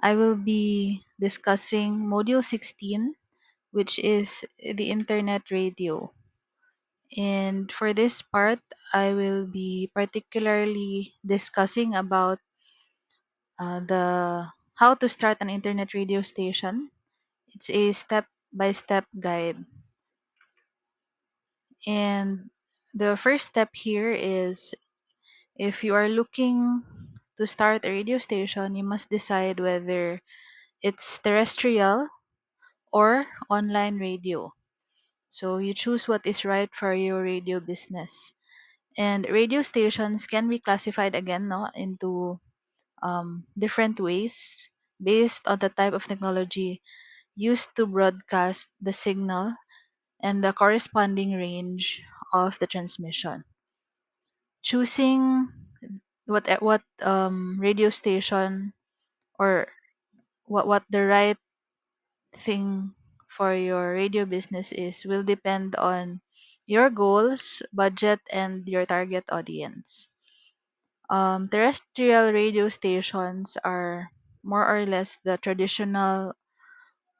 I will be discussing Module 16, which is the Internet Radio. And for this part, I will be particularly discussing about the how to start an internet radio station. It's a step-by-step guide. And the first step here is if you are looking to start a radio station, you must decide whether it's terrestrial or online radio. So you choose what is right for your radio business. And radio stations can be classified again no, into different ways based on the type of technology used to broadcast the signal and the corresponding range of the transmission. Choosing what radio station or what the right thing for your radio business is will depend on your goals, budget, and your target audience. Terrestrial radio stations are more or less the traditional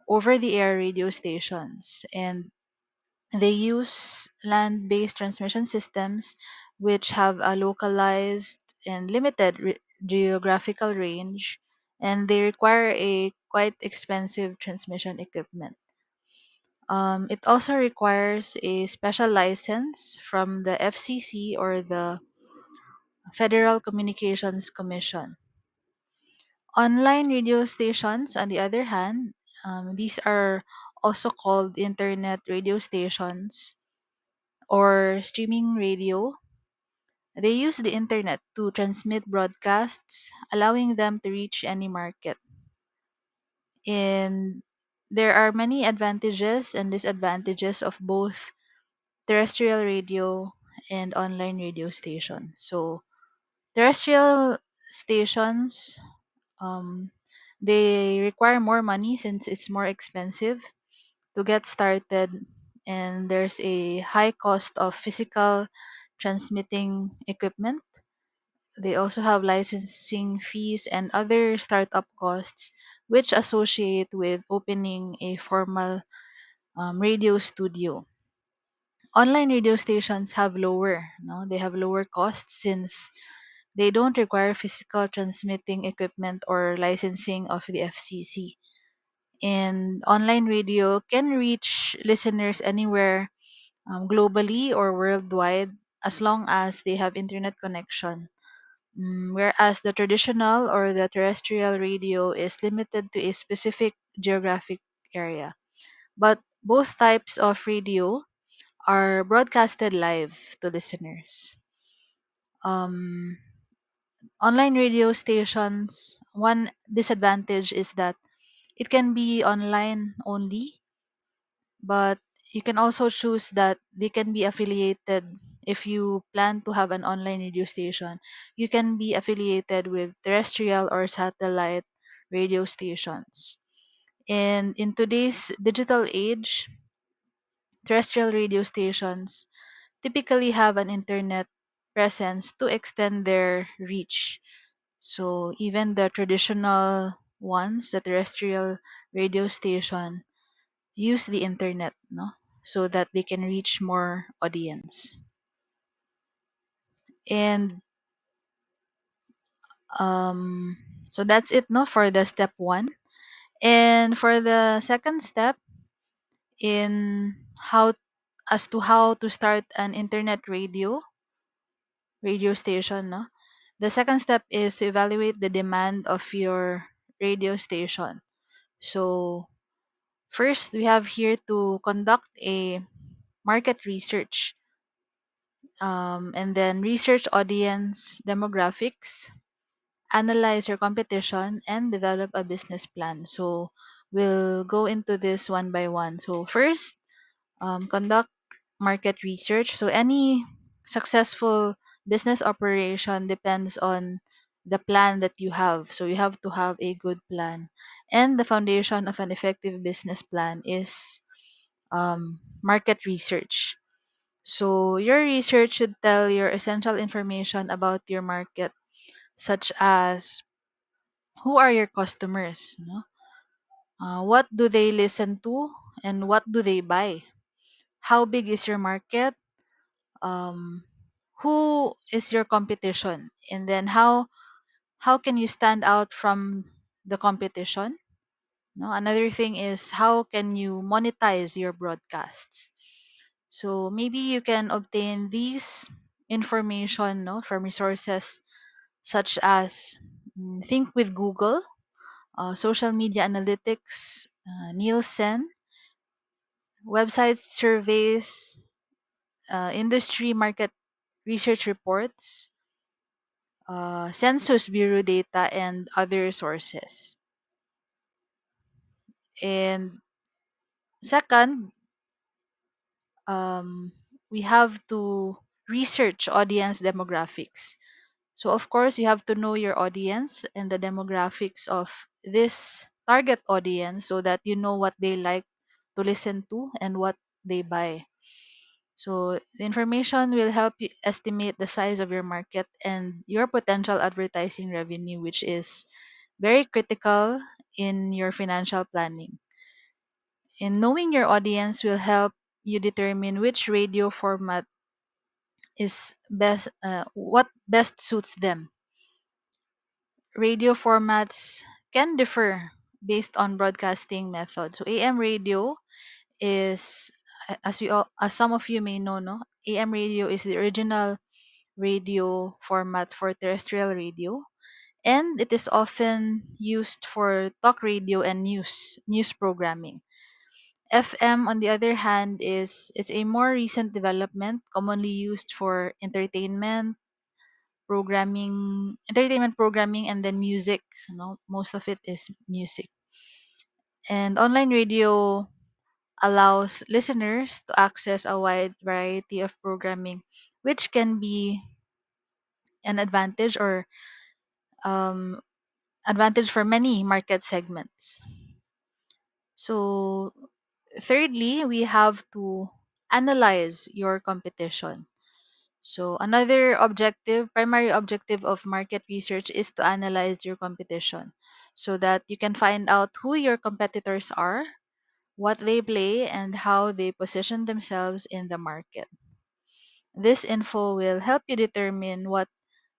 over the air radio stations, and they use land based transmission systems which have a localized and limited geographical range, and they require a quite expensive transmission equipment. It also requires a special license from the FCC or the Federal Communications Commission. Online radio stations, on the other hand, these are also called internet radio stations or streaming radio. They use the internet to transmit broadcasts, allowing them to reach any market. And there are many advantages and disadvantages of both terrestrial radio and online radio stations. So, terrestrial stations, um, they require more money since it's more expensive to get started, and there's a high cost of physical transmitting equipment. They also have licensing fees and other startup costs, which associate with opening a formal radio studio. Online radio stations have lower, no, they have lower costs since they don't require physical transmitting equipment or licensing of the FCC. And online radio can reach listeners anywhere globally or worldwide as long as they have internet connection. Whereas the traditional or the terrestrial radio is limited to a specific geographic area. But both types of radio are broadcasted live to listeners. Um, Online radio stations, one disadvantage is that it can be online only, but you can also choose that they can be affiliated. If you plan to have an online radio station, you can be affiliated with terrestrial or satellite radio stations. And in today's digital age, terrestrial radio stations typically have an internet presence to extend their reach. So even the traditional ones, the terrestrial radio station, use the internet, no, so that they can reach more audience. And um, so that's it, no, for the step one. And for the second step in how as to how to start an internet radio station, no, the second step is to evaluate the demand of your radio station. So first, we have here to conduct a market research, and then research audience demographics, analyze your competition, and develop a business plan. So we'll go into this one by one. So first, conduct market research. So any successful business operation depends on the plan that you have. So you have to have a good plan. And the foundation of an effective business plan is market research. So your research should tell your essential information about your market, such as who are your customers? What do they listen to and what do they buy? How big is your market? Um, who is your competition? And then how can you stand out from the competition? No, another thing is how can you monetize your broadcasts? So maybe you can obtain these information, no, from resources such as Think with Google, social media analytics, Nielsen, website surveys, industry market research reports, Census Bureau data, and other sources. And second, we have to research audience demographics. So, of course, you have to know your audience and the demographics of this target audience so that you know what they like to listen to and what they buy. So, the information will help you estimate the size of your market and your potential advertising revenue, which is very critical in your financial planning. And knowing your audience will help you determine which radio format is best, what best suits them. Radio formats can differ based on broadcasting method. So AM radio is, as some of you may know, no, AM radio is the original radio format for terrestrial radio, and it is often used for talk radio and news programming. FM, on the other hand, is it's a more recent development, commonly used for entertainment programming, and then music. Most of it is music. And online radio allows listeners to access a wide variety of programming, which can be an um, advantage for many market segments. So, thirdly, we have to analyze your competition. So, another primary objective of market research is to analyze your competition so that you can find out who your competitors are, what they play, and how they position themselves in the market. This info will help you determine what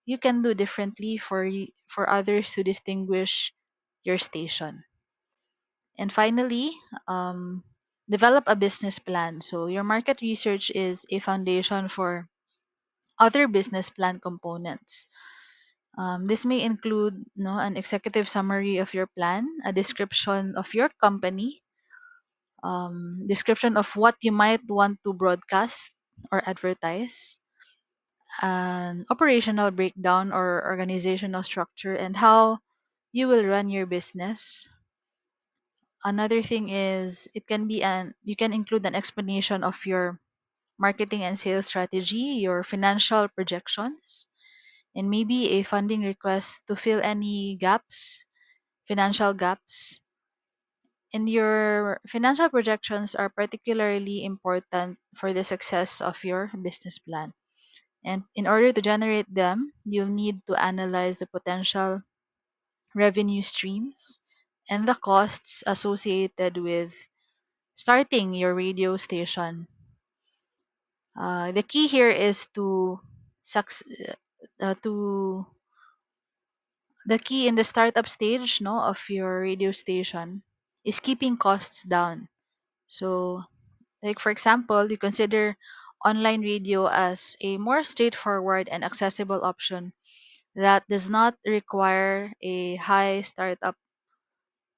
you can do differently for others to distinguish your station. And finally, um, develop a business plan. So, your market research is a foundation for other business plan components. This may include, an executive summary of your plan, a description of your company, description of what you might want to broadcast or advertise, an operational breakdown or organizational structure, and how you will run your business. Another thing is you can include an explanation of your marketing and sales strategy, your financial projections, and maybe a funding request to fill any financial gaps. And your financial projections are particularly important for the success of your business plan. And in order to generate them, you'll need to analyze the potential revenue streams and the costs associated with starting your radio station. The key here is to the key in the startup stage, no, of your radio station is keeping costs down. So, like for example, you consider online radio as a more straightforward and accessible option that does not require a high startup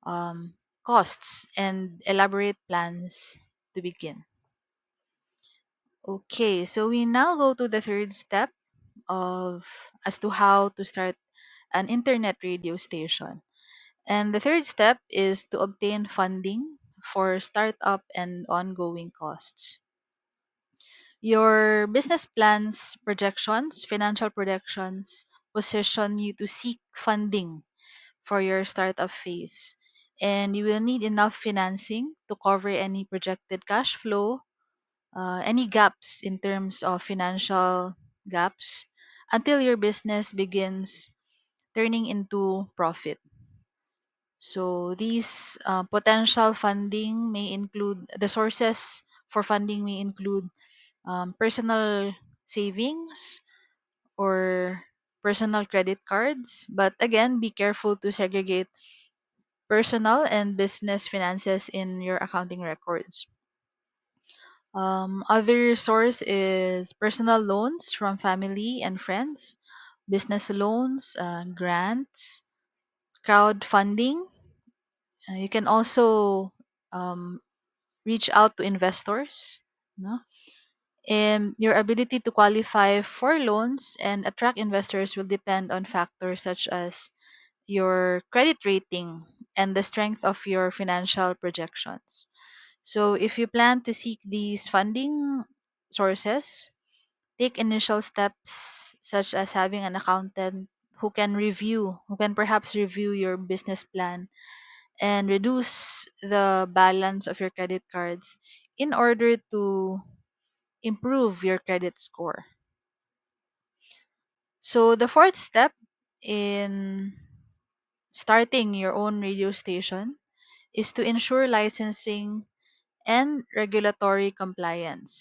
um, costs and elaborate plans to begin. Okay, so we now go to the third step of as to how to start an internet radio station. And the third step is to obtain funding for startup and ongoing costs. Your business plans, projections, financial projections position you to seek funding for your startup phase. And you will need enough financing to cover any projected cash flow, any gaps in terms of financial gaps, until your business begins turning into profit. So these potential funding may include the sources for funding may include personal savings or personal credit cards. But again, be careful to segregate personal and business finances in your accounting records. Other source is personal loans from family and friends, business loans, grants, crowdfunding. You can also um, reach out to investors. No? And your ability to qualify for loans and attract investors will depend on factors such as your credit rating and the strength of your financial projections. So, if you plan to seek these funding sources, take initial steps such as having an accountant who can perhaps review your business plan and reduce the balance of your credit cards in order to improve your credit score. So, the fourth step in starting your own radio station is to ensure licensing and regulatory compliance.